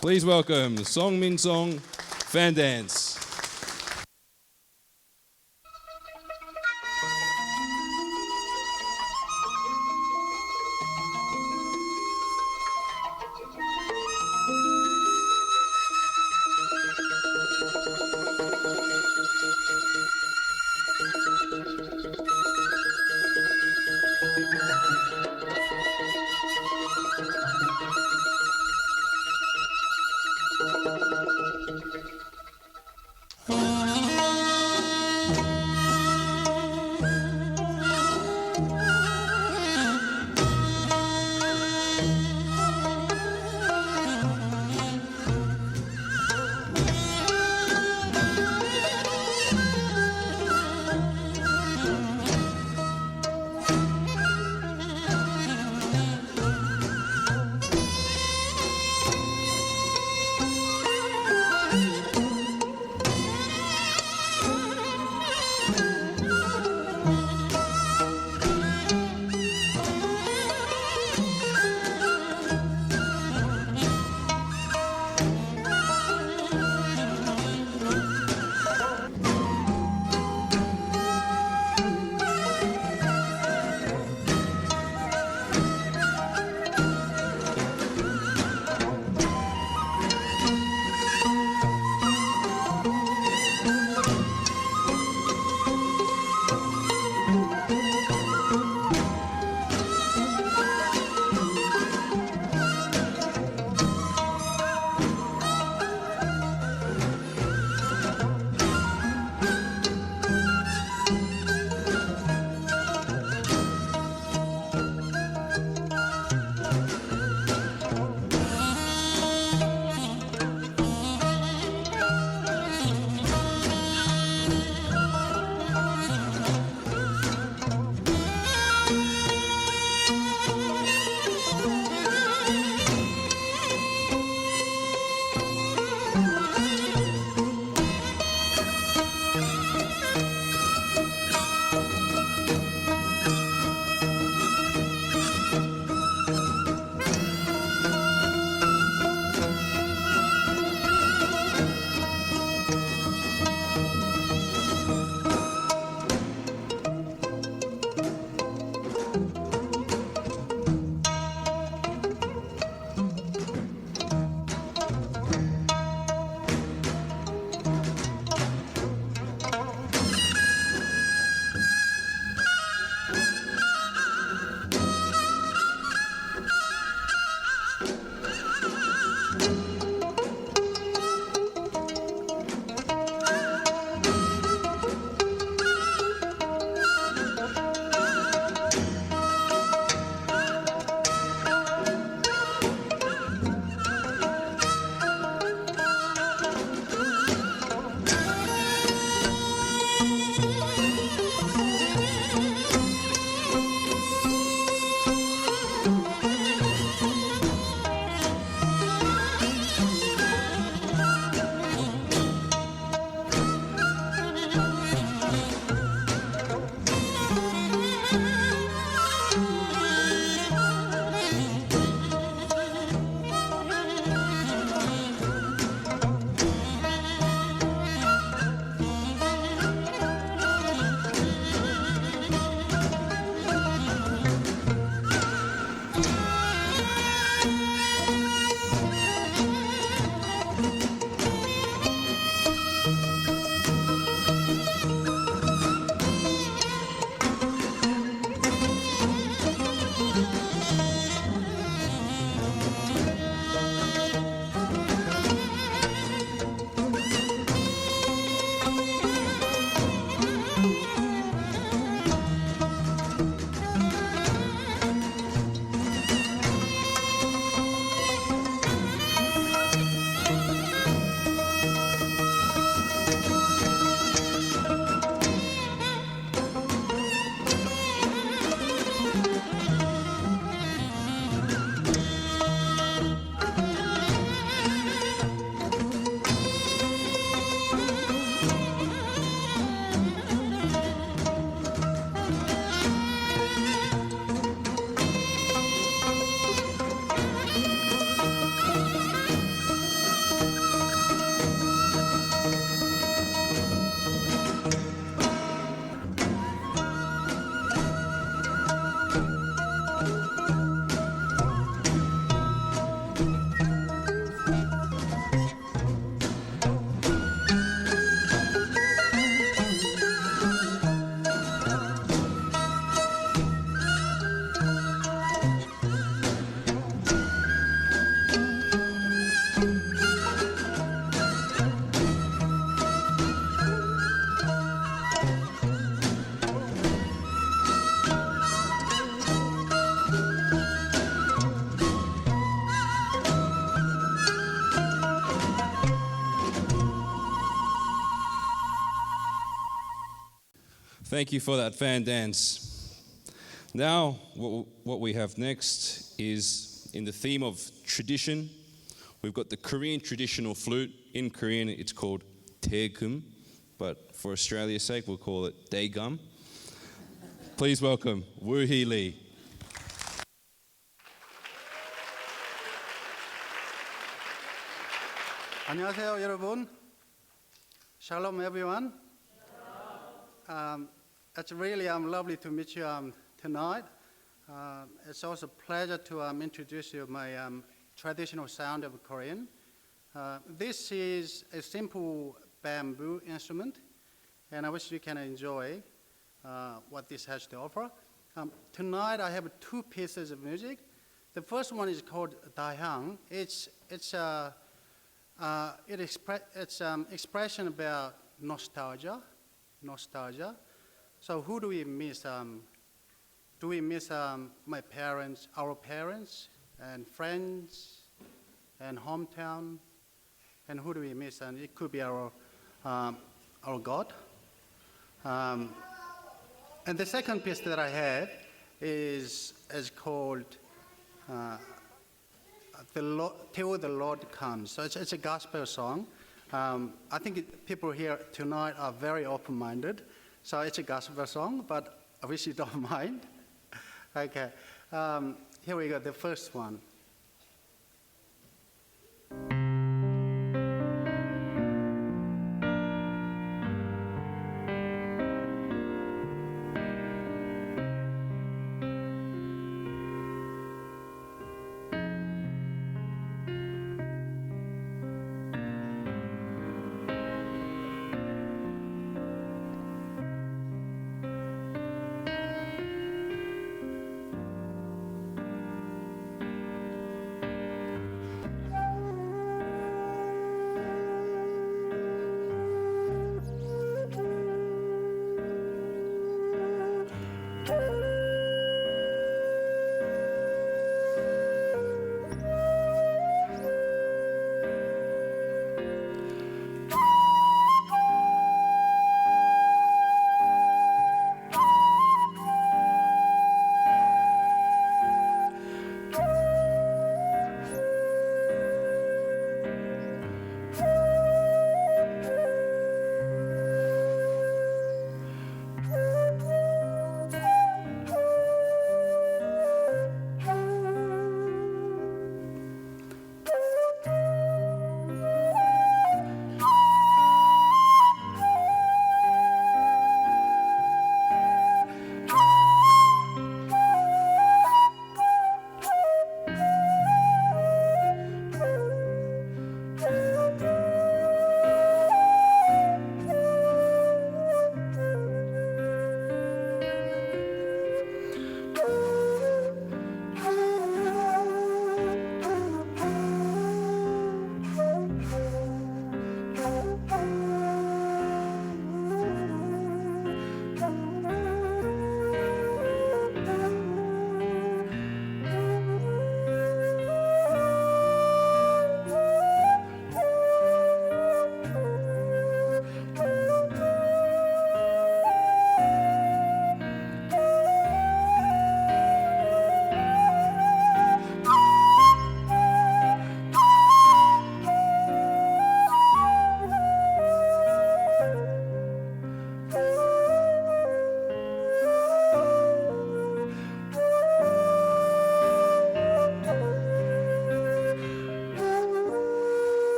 Please welcome Song Min Song Fan Dance. Thank you for that fan dance. Now, what we have next is in the theme of tradition. We've got the Korean traditional flute. In Korean, it's called daegum, but for Australia's sake, we'll call it daegum. Please welcome Woo Hee Lee. 안녕하세요, 여러분. Shalom, everyone. It's really lovely to meet you tonight. It's also a pleasure to introduce you my traditional sound of Korean. This is a simple bamboo instrument, and I wish you can enjoy what this has to offer. Tonight I have two pieces of music. The first one is called Dahyang. It's expression about nostalgia. So who do we miss? Do we miss my parents, our parents, and friends, and hometown? And who do we miss? And it could be our God. And the second piece that I have is called Till the Lord Comes. So it's a gospel song. I think people here tonight are very open-minded. So it's a gospel song, but I wish you don't mind. Okay, here we go, the first one.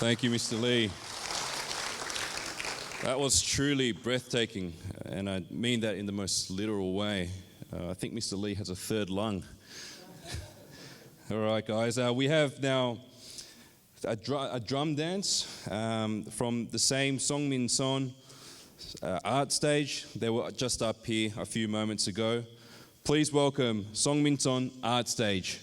Thank you, Mr. Lee. That was truly breathtaking, and I mean that in the most literal way. I think Mr. Lee has a third lung. All right, guys. We have now a drum dance from the same Songmin Son art stage. They were just up here a few moments ago. Please welcome Songmin Son art stage.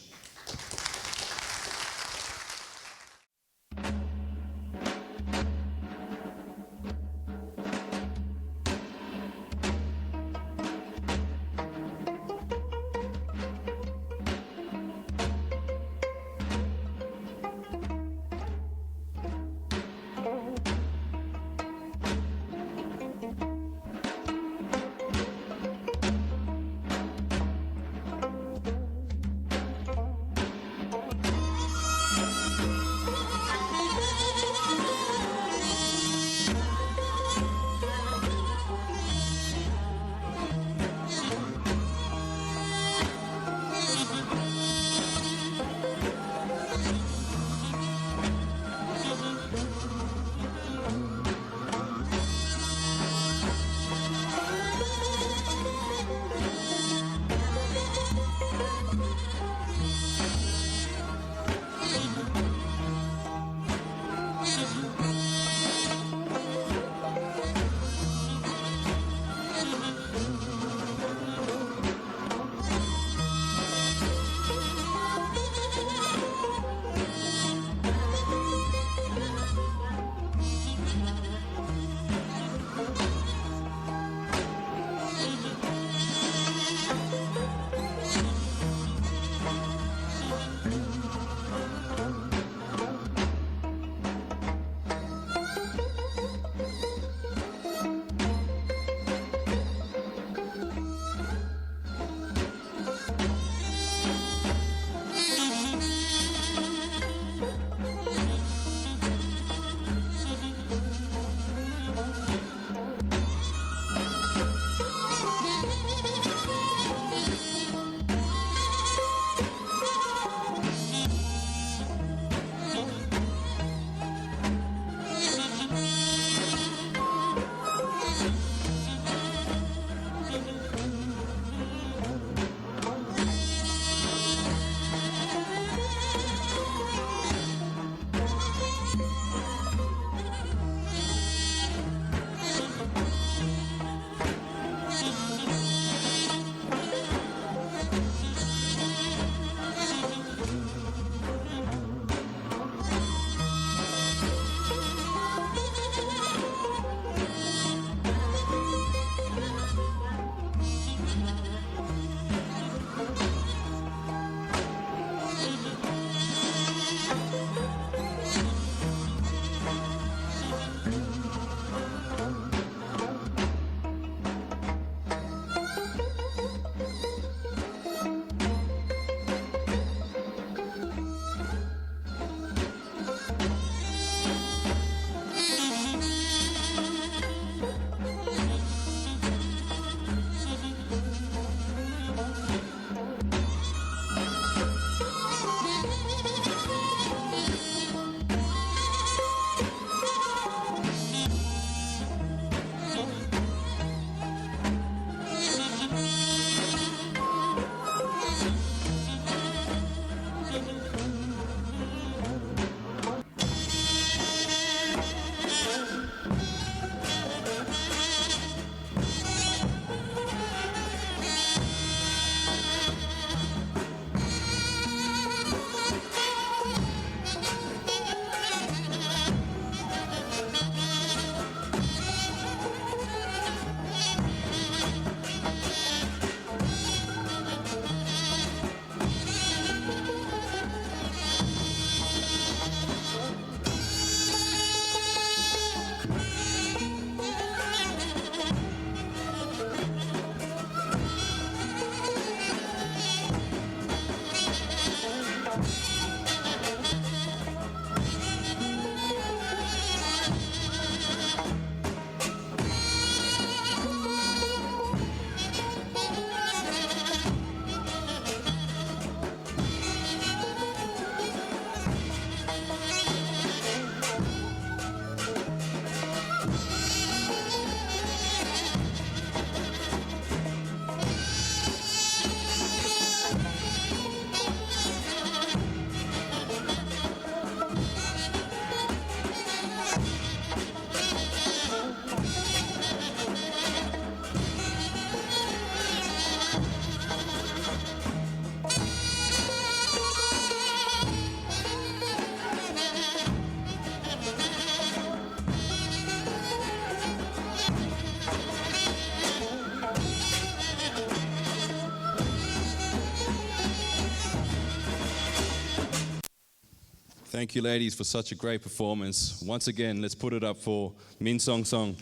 Thank you, ladies, for such a great performance. Once again, let's put it up for Min Song Song.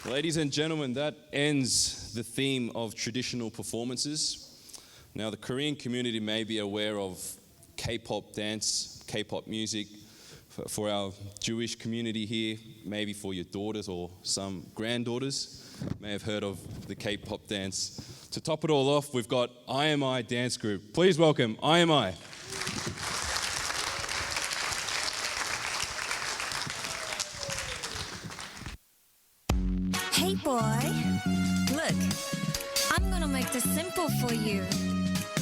Ladies and gentlemen, that ends the theme of traditional performances. Now, the Korean community may be aware of K-pop dance, K-pop music. For our Jewish community here, maybe for your daughters or some granddaughters, may have heard of the K-pop dance. To top it all off, we've got IMI Dance Group. Please welcome IMI. Hey boy, look, I'm gonna make this simple for you.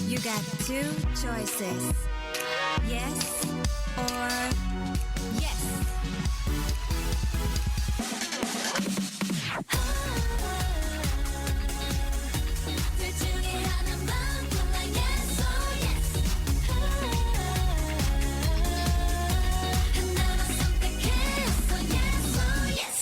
You got two choices, yes or yes. 둘 중에 하나만 골라 yes or yes. 하나만 선택했어 yes or yes.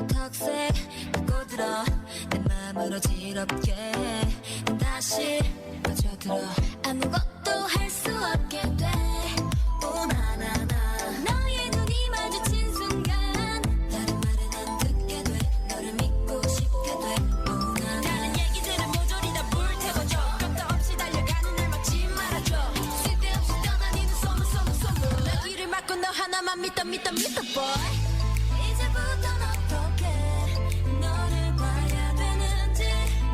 턱색 꽂고 들어 내 맘으로 지럽게 다시 빠져들어 아무것도 할 수 없게 돼 오나나나 너의 눈이 마주친 순간 다른 말은 안 듣게 돼 너를 믿고 싶게 돼 오나나 다른 얘기들은 모조리 다 불태워줘 깜짝 없이 달려가는 날 막지 말아줘 쓸데없이 떠다니는 소문 내 귀를 막고 너 하나만 믿어 boy 이제부턴 어떻게 너를 봐야 되는지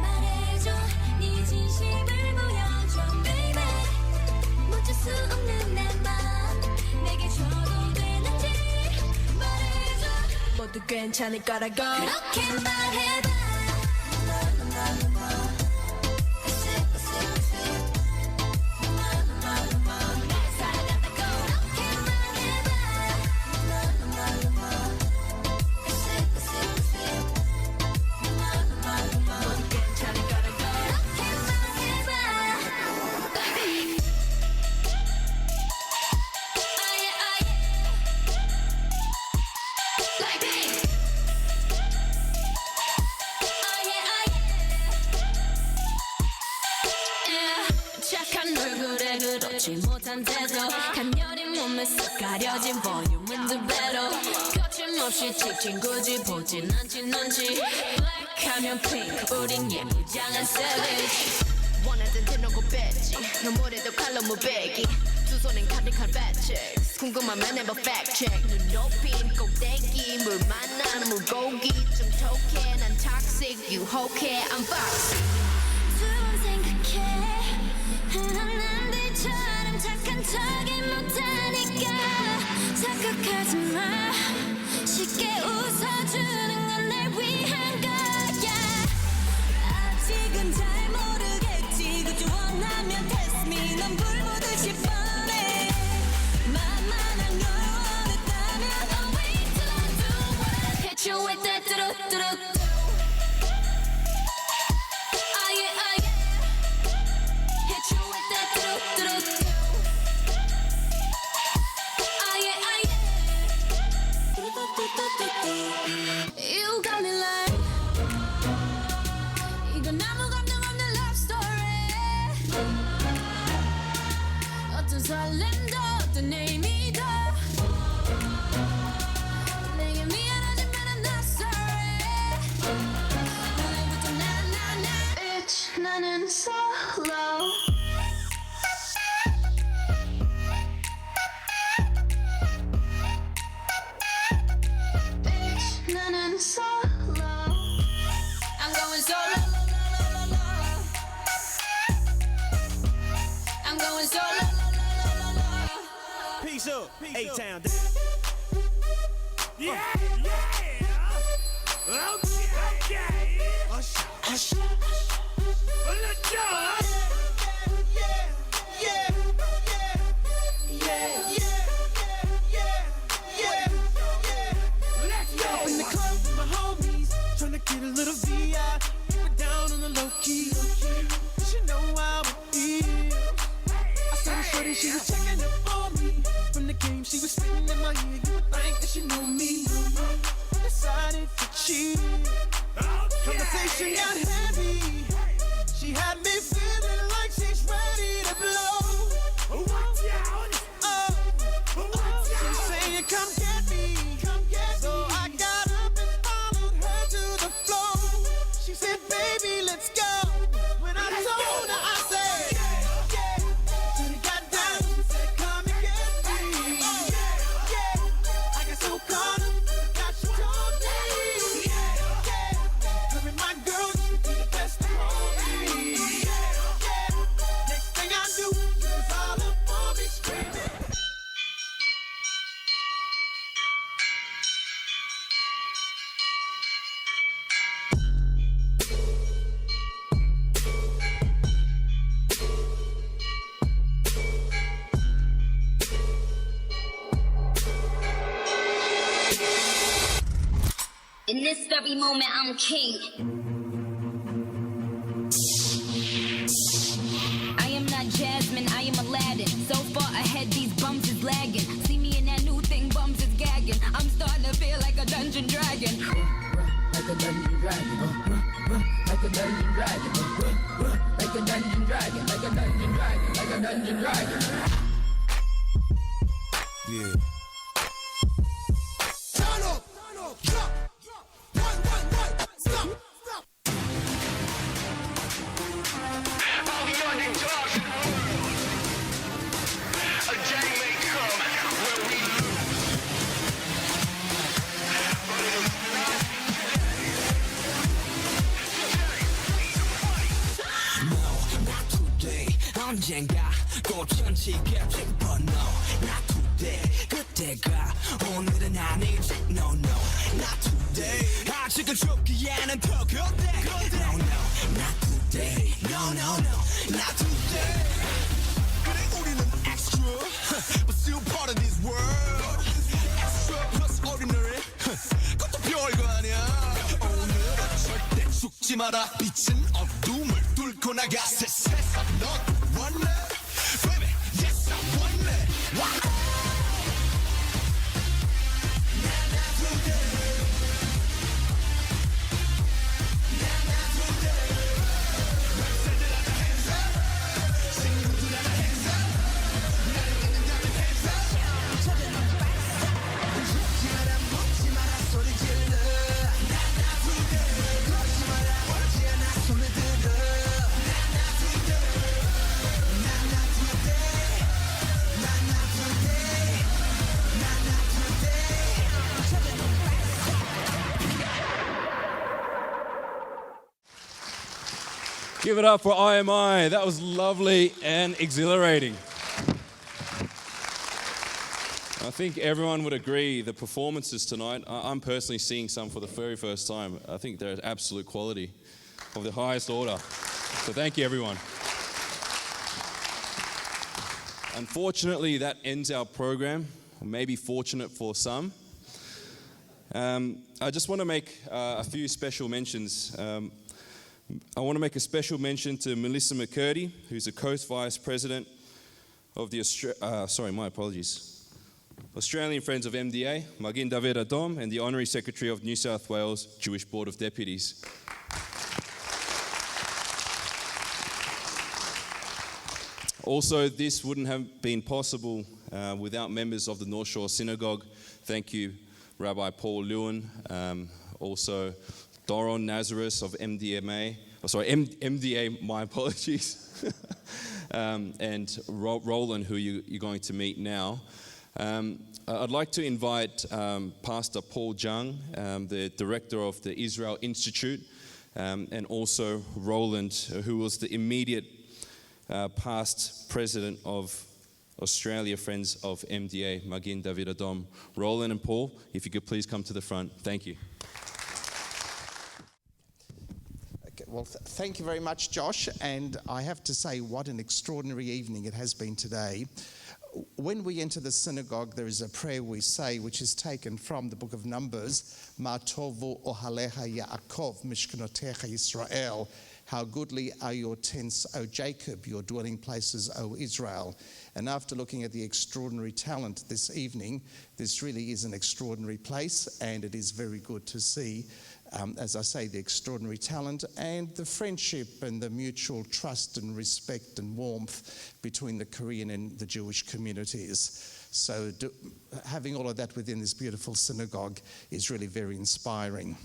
말해줘 네 진심을 보여줘 baby 멈출 수 없는 내 맘 내게 줘도 되는지 말해줘 모두 괜찮을 거라고 그렇게 말해봐 날 사랑한다고 그렇게 말해봐 착한 얼굴에 그렇지 못한 태도 간녀린 몸에 쏙 가려진 볼륨은 두 배로 거침없이 찍힌 굳이 보진 않지 넌지 블랙하면 핑크 우린 예무장한 savage 원하던 대놓고 뺐지 너 뭐래도 칼로 무배기 두 손엔 가득한 배치 궁금하면 해봐 fact check 눈 높인 꼭대기 물 만난 물고기 좀 톡해 난 toxic 유혹해 I'm foxy 두 번 생각해 흔한 남들처럼 착한 척이 못하니까 착각하지 마 쉽게 웃어주는 건 날 위한 거야 아직은 잘 모르겠지 그저 원하면 test me 넌 불보듯이 뻔해 만만한 걸 원했다면 I'll wait till I do what I hit you with that 뚜루뚜루 You got me like 이건 아무 감정 없는 love story 어떤 설렘도 어떤 의미도 내게 미안하지만 I'm not sorry 오늘부터 나나나 Bitch 나는 solo 나는 solo I'm going solo I'm going solo Peace up, A-Town. Yeah, okay. Let's go. Up in the club with my homies, tryna get a little VI. Keep it down on the low key. She know how it is. I saw the shorty, she was checking up on me. From the game, she was spitting she did. Conversation got heavy. She had me feeling like she's ready to blow. She's saying, come get me, come get me. So I got up and followed her to the floor. She said, baby, let's go. When I told her, I said, yeah. Then it got down, she said, come and get me. Yeah. I got so caught up, that she told me. Yeah. Her and my girl, she be the best of me. Yeah. Next thing I knew, she was all up on me screaming. In this very moment, I'm king. I am not Jasmine, I am Aladdin. So far ahead, these bums is lagging. See me in that new thing, bums is gagging. I'm starting to feel like a dungeon dragon. Like a dungeon dragon, like a dungeon dragon, like a dungeon dragon, like a dungeon dragon, like a dungeon dragon. Yeah. Turn up, drop, one, stop. All the young dogs in the world. A day may come where we lose. But it is not today. 언젠가 꽃천지겠지, but no, not today. 그때가 오늘은 아니지, no, not today. 아직은 죽기에는 더 그때. No, not today. No, not today. 그래 우리는 extra, but still part of this world. Extra plus ordinary, 그것도 별거 아니야. 오늘은 절대 죽지 마라. 빛은 어둠을 뚫고 나가. 세상 넌 원래, baby, yes I want it. Give it up for IMI. That was lovely and exhilarating. I think everyone would agree the performances tonight, I'm personally seeing some for the very first time. I think they're absolute quality of the highest order. So thank you, everyone. Unfortunately, that ends our program, or maybe fortunate for some. I just want to make a few special mentions. I want to make a special mention to Melissa McCurdy, who's the Coast Vice President of the Australian Friends of MDA, Magen David Adom, and the Honorary Secretary of New South Wales Jewish Board of Deputies. Also, this wouldn't have been possible without members of the North Shore Synagogue. Thank you, Rabbi Paul Lewin, also Doron Nazarus of MDA, my apologies, and Roland, who you're going to meet now. I'd like to invite Pastor Paul Jung, the director of the Israel Institute, and also Roland, who was the immediate past president of Australia Friends of MDA, Magen David Adom. Roland and Paul, if you could please come to the front. Thank you. Well, thank you very much, Josh. And I have to say, what an extraordinary evening it has been today. When we enter the synagogue, there is a prayer we say, which is taken from the book of Numbers, Ma tovu ohalecha Yaakov mishkanotecha Yisrael. How goodly are your tents, O Jacob, your dwelling places, O Israel. And after looking at the extraordinary talent this evening, this really is an extraordinary place, and it is very good to see as I say, the extraordinary talent and the friendship and the mutual trust and respect and warmth between the Korean and the Jewish communities. So having all of that within this beautiful synagogue is really very inspiring.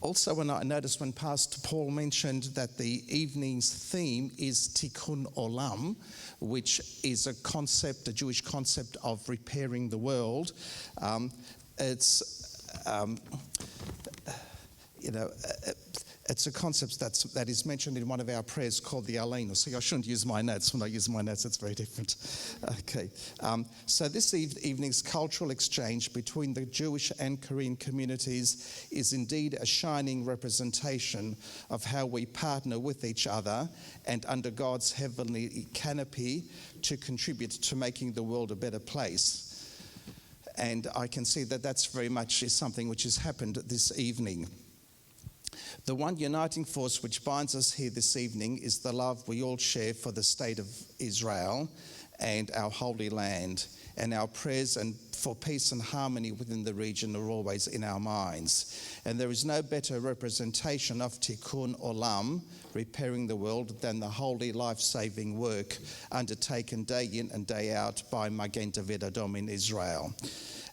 Also, when I noticed when Pastor Paul mentioned that the evening's theme is Tikkun Olam, which is a concept, a Jewish concept of repairing the world. It's a concept that is mentioned in one of our prayers called the Aleinu. See, I shouldn't use my notes. When I use my notes, it's very different. Okay. So this evening's cultural exchange between the Jewish and Korean communities is indeed a shining representation of how we partner with each other and under God's heavenly canopy to contribute to making the world a better place. And I can see that that's very much is something which has happened this evening. The one uniting force which binds us here this evening is the love we all share for the state of Israel and our holy land, and our prayers and for peace and harmony within the region are always in our minds. And there is no better representation of Tikkun Olam, repairing the world, than the holy life-saving work undertaken day in and day out by Magen David Adom in Israel,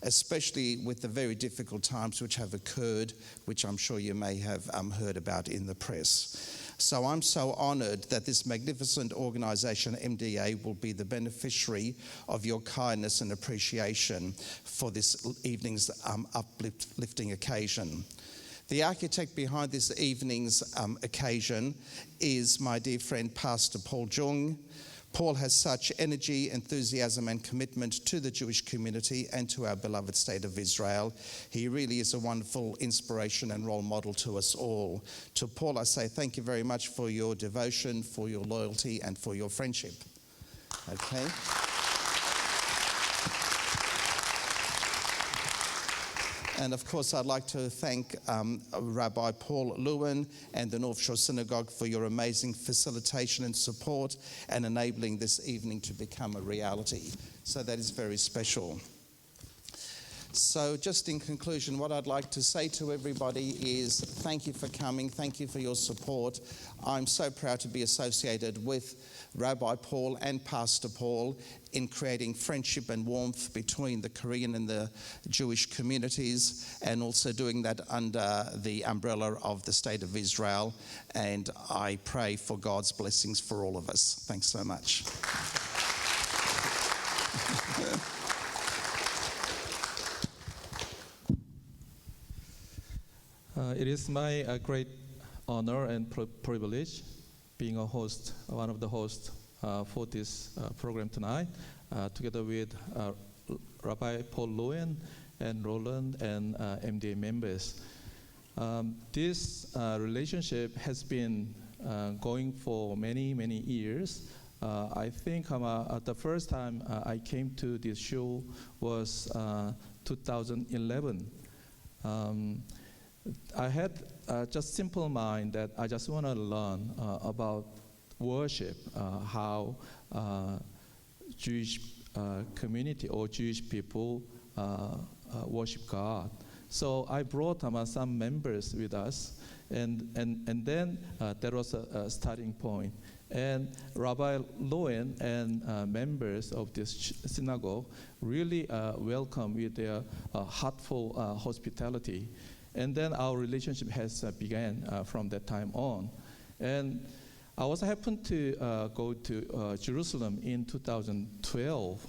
especially with the very difficult times which have occurred, which I'm sure you may have heard about in the press. So I'm so honoured that this magnificent organisation, MDA, will be the beneficiary of your kindness and appreciation for this evening's uplifting occasion. The architect behind this evening's occasion is my dear friend Pastor Paul Jung. Paul has such energy, enthusiasm and commitment to the Jewish community and to our beloved state of Israel. He really is a wonderful inspiration and role model to us all. To Paul, I say thank you very much for your devotion, for your loyalty and for your friendship. Okay. And of course, I'd like to thank Rabbi Paul Lewin and the North Shore Synagogue for your amazing facilitation and support and enabling this evening to become a reality. So that is very special. So just in conclusion, what I'd like to say to everybody is thank you for coming, thank you for your support. I'm so proud to be associated with Rabbi Paul and Pastor Paul in creating friendship and warmth between the Korean and the Jewish communities, and also doing that under the umbrella of the State of Israel. And I pray for God's blessings for all of us. Thanks so much. It is my great honor and privilege being a host, one of the hosts for this program tonight, together with Rabbi Paul Lewin and Roland and MDA members. This relationship has been going for many, many years. I think the first time I came to this show was 2011. I had just simple mind that I just want to learn about worship, how Jewish community or Jewish people worship God. So I brought some members with us, and then there was a starting point. And Rabbi Lewin and members of this synagogue really welcome with their heartful hospitality. And then our relationship has began from that time on. And I also happened to go to Jerusalem in 2012.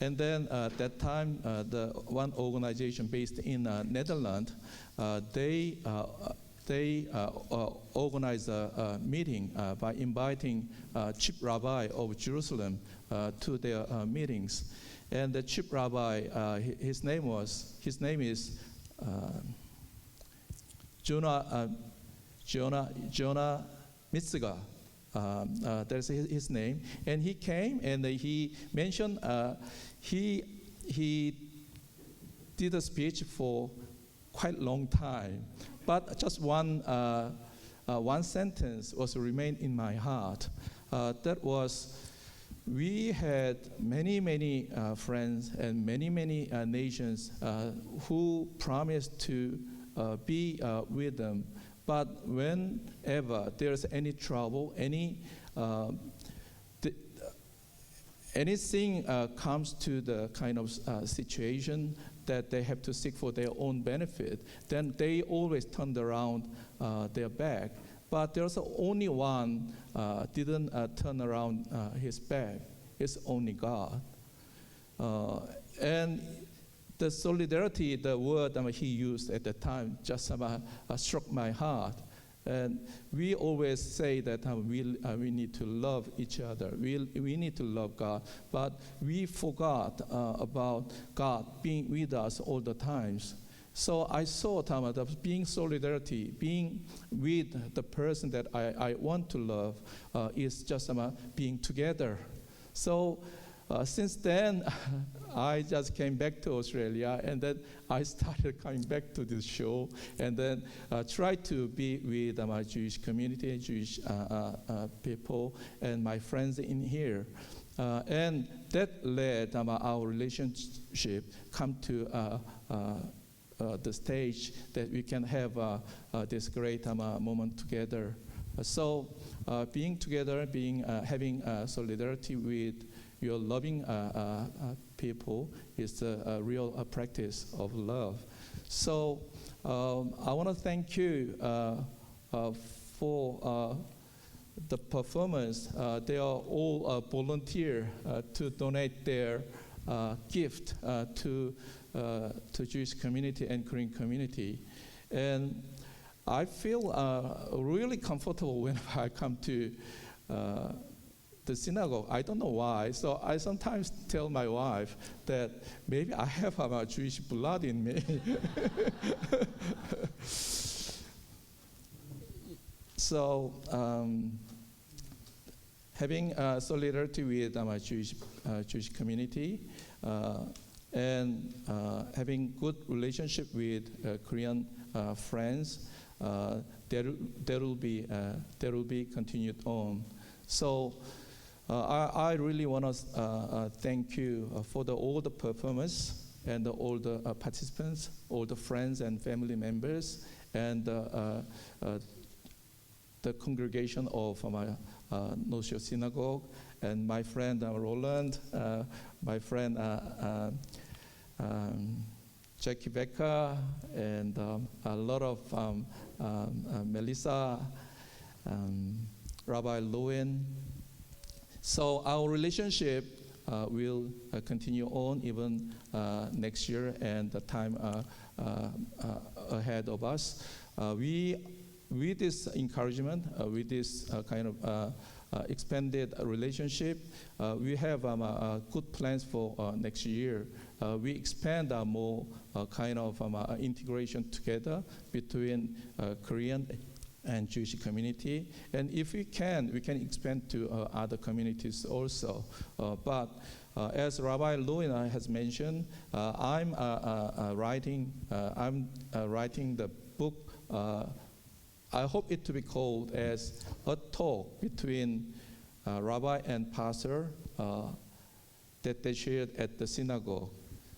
And then at that time, the one organization based in Netherlands, they organized a meeting by inviting chief rabbi of Jerusalem to their meetings. And the chief rabbi, his name is Jonah Mitziga. That's his name. And he came and he mentioned he did a speech for quite a long time, but just one sentence was remained in my heart. That was, we had many friends and many nations who promised to be with them. But whenever there's any trouble, anything comes to the kind of situation that they have to seek for their own benefit, then they always turned around their back. But there's only one didn't turn around his back. It's only God. And the solidarity, the word he used at the time, just struck my heart. And we always say that we need to love each other. We need to love God. But we forgot about God being with us all the times. So I saw that being solidarity, being with the person that I want to love, is just being together. So since then, I just came back to Australia, and then I started coming back to this show, and then tried to be with my Jewish community, Jewish people, and my friends in here. And that led our relationship come to the stage that we can have this great moment together. So being together, having solidarity with your loving people is a real practice of love. So I want to thank you for the performance. They are all volunteer to donate their gift to Jewish community and Korean community. And I feel really comfortable when I come to the synagogue. I don't know why. So I sometimes tell my wife that maybe I have Jewish blood in me. So having solidarity with my Jewish community and having good relationship with Korean friends, there will be continued on. So I really want to thank you for all the performers and all the participants, all the friends and family members, and the congregation of my North Shore Synagogue, and my friend Roland, my friend Jackie Becker, and a lot of Melissa, Rabbi Lewin. So our relationship will continue on even next year and the time ahead of us. With this encouragement, with this kind of expanded relationship, we have good plans for next year. We expand more kind of integration together between Korean and Jewish community, and if we can expand to other communities also. But as Rabbi Lewin has mentioned, I'm writing the book. I hope it to be called as a talk between rabbi and pastor that they shared at the synagogue.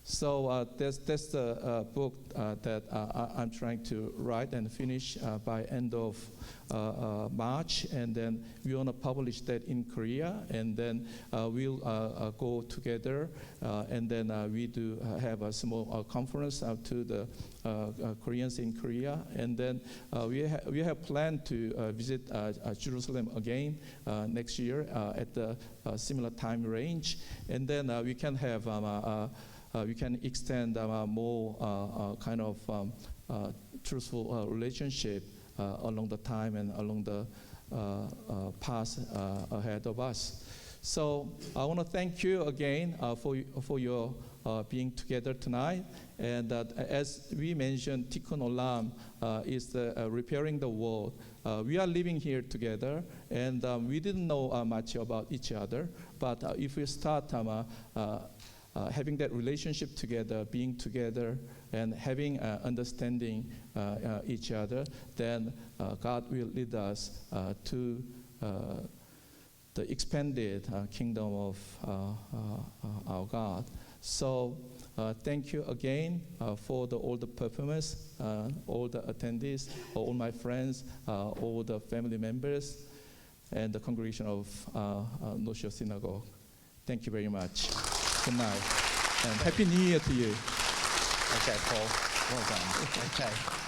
So that's the book that I'm trying to write and finish by end of March, and then we want to publish that in Korea, and then we'll go together, and then we do have a small conference to the Koreans in Korea, and then we have planned to visit Jerusalem again next year at the similar time range, and then we can have we can extend more kind of truthful relationship along the time and along the path ahead of us. So I want to thank you again for your being together tonight. And as we mentioned, Tikkun Olam is repairing the world. We are living here together, and we didn't know much about each other. But if we start having that relationship together, being together, and having understanding each other, then God will lead us to the expanded kingdom of our God. So thank you again for all the performers, all the attendees, all my friends, all the family members, and the congregation of North Shore Synagogue. Thank you very much. Good night. And Happy New Year to you. Okay, Paul. Well done. Okay.